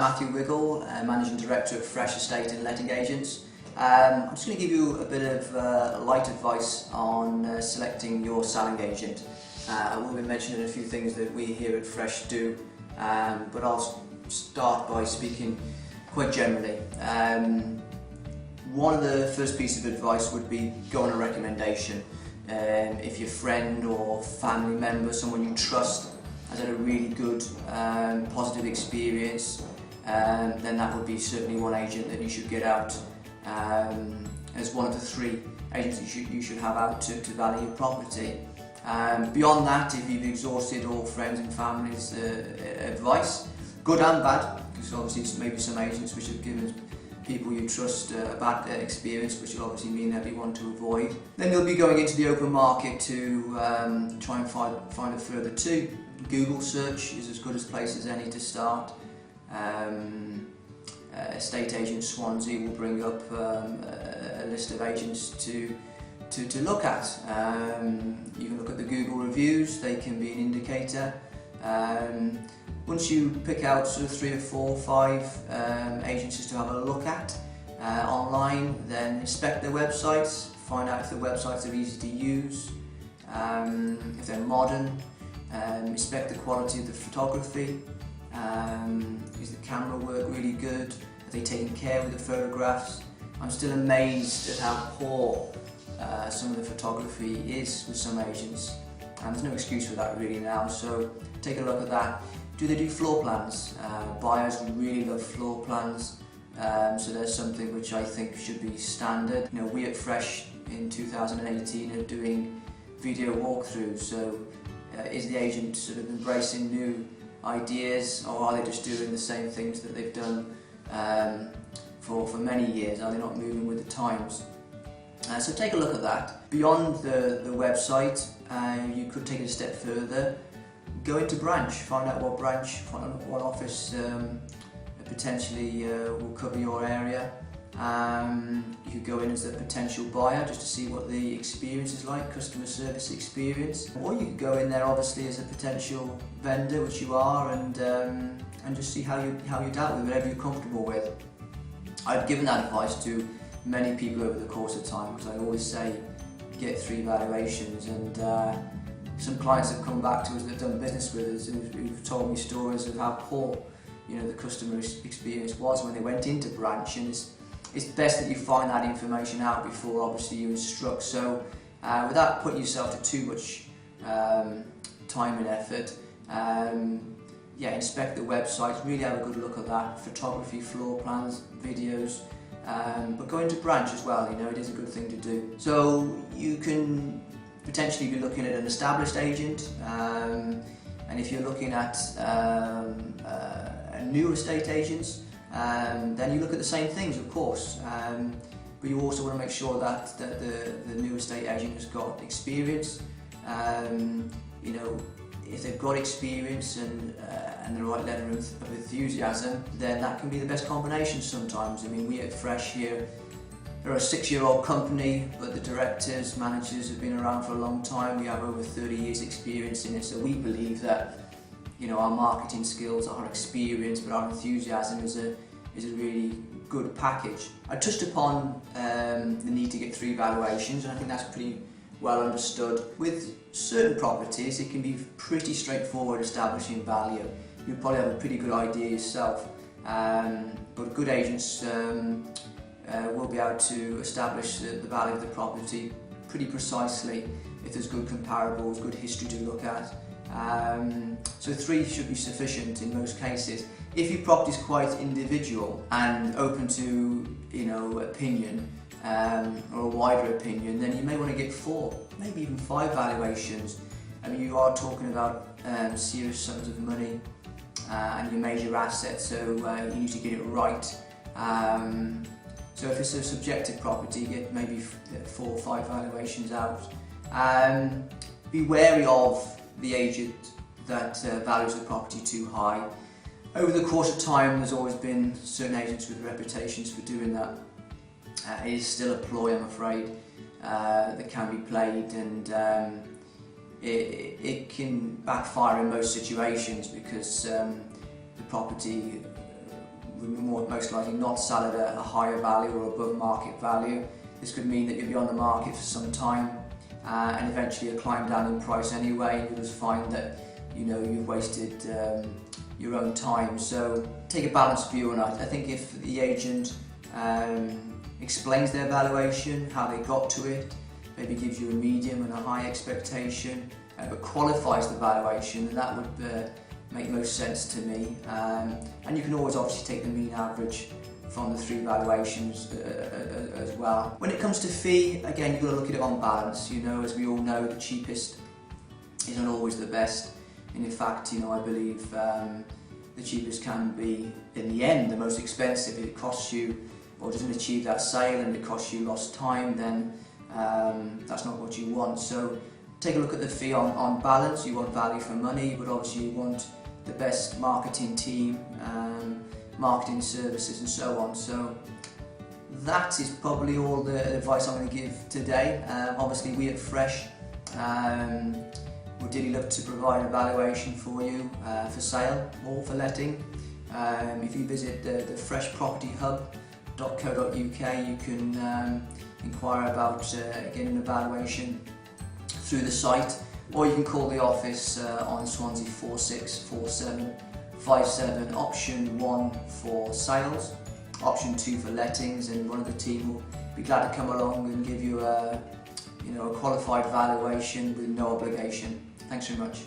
Matthew Wiggall, Managing Director of Fresh Estate and Letting Agents. I'm just going to give you a bit of light advice on selecting your selling agent. I will be mentioning a few things that we here at Fresh do, but I'll start by speaking quite generally. One of the first pieces of advice would be go on a recommendation. If your friend or family member, someone you trust, has had a really good positive experience, then that would be certainly one agent that you should get out as one of the three agents you should have out to value your property. Beyond that, if you've exhausted all friends and family's advice, good and bad, because obviously maybe some agents which have given people you trust a bad experience, which will obviously mean there'll be one to avoid. Then you'll be going into the open market to try and find a further two. Google search is as good a place as any to start. Estate agent Swansea will bring up a list of agents to look at. You can look at the Google reviews, they can be an indicator. Once you pick out sort of 3 or 4 or 5 agencies to have a look at online, then inspect their websites, find out if their websites are easy to use, if they're modern, inspect the quality of the photography, is the camera work really good, are they taking care with the photographs. I'm still amazed at how poor some of the photography is with some agents, and there's no excuse for that really now, so take a look at that. Do they do floor plans? Buyers really love floor plans, so there's something which I think should be standard. You know, we at Fresh in 2018 are doing video walkthroughs, so is the agent sort of embracing new ideas, or are they just doing the same things that they've done for many years? Are they not moving with the times? So take a look at that. Beyond the website, you could take it a step further. Go into branch, find out what branch, what office potentially will cover your area. You could go in as a potential buyer just to see what the experience is like, customer service experience. Or you could go in there obviously as a potential vendor, which you are, and just see how you dealt with whatever you're comfortable with. I've given that advice to many people over the course of time, because I always say get 3 valuations, and some clients have come back to us that have done business with us who've told me stories of how poor, the customer experience was when they went into branch, and it's best that you find that information out before obviously you instruct. So without putting yourself to too much time and effort, inspect the website, really have a good look at that, photography, floor plans, videos, but go into branch as well, it is a good thing to do. So you can potentially be looking at an established agent, and if you're looking at a new estate agents, then you look at the same things, of course, but you also want to make sure that the new estate agent has got experience. If they've got experience and the right level of enthusiasm, then that can be the best combination sometimes. I mean, we at Fresh here, they're a 6-year-old company, but the directors, managers have been around for a long time. We have over 30 years experience in it, so we believe that our marketing skills, our experience, but our enthusiasm is a really good package. I touched upon the need to get 3 valuations, and I think that's pretty well understood. With certain properties, it can be pretty straightforward establishing value. You'll probably have a pretty good idea yourself, but good agents will be able to establish the value of the property pretty precisely if there's good comparables, good history to look at. So 3 should be sufficient in most cases. If your property is quite individual and open to opinion, or a wider opinion, then you may want to get 4, maybe even 5 valuations. I mean, you are talking about serious sums of money and your major assets, so you need to get it right. So if it's a subjective property, get maybe 4 or 5 valuations out. Be wary of the agent that values the property too high. Over the course of time, there's always been certain agents with reputations for doing that. It is still a ploy, I'm afraid, that can be played, and it can backfire in most situations, because the property most likely not sell at a higher value or above market value. This could mean that you'll be on the market for some time and eventually you'll climb down in price anyway, and you'll just find that you've wasted your own time. So take a balanced view on it. I think if the agent explains their valuation, how they got to it, maybe gives you a medium and a high expectation, but qualifies the valuation, then that would make most sense to me. And you can always obviously take the mean average from the 3 valuations as well. When it comes to fee, again, you've got to look at it on balance. As we all know, the cheapest isn't always the best. And in fact, I believe the cheapest can be, in the end, the most expensive. If it costs you or doesn't achieve that sale and it costs you lost time, then that's not what you want. So take a look at the fee on balance. You want value for money, but obviously you want the best marketing team, marketing services and so on. So that is probably all the advice I'm going to give today. Obviously we at Fresh would really love to provide a valuation for you for sale or for letting. If you visit the freshpropertyhub.co.uk, you can inquire about getting a valuation through the site, or you can call the office on Swansea 464757, option 1 for sales, option 2 for lettings, and one of the team will be glad to come along and give you a qualified valuation with no obligation. Thanks very much.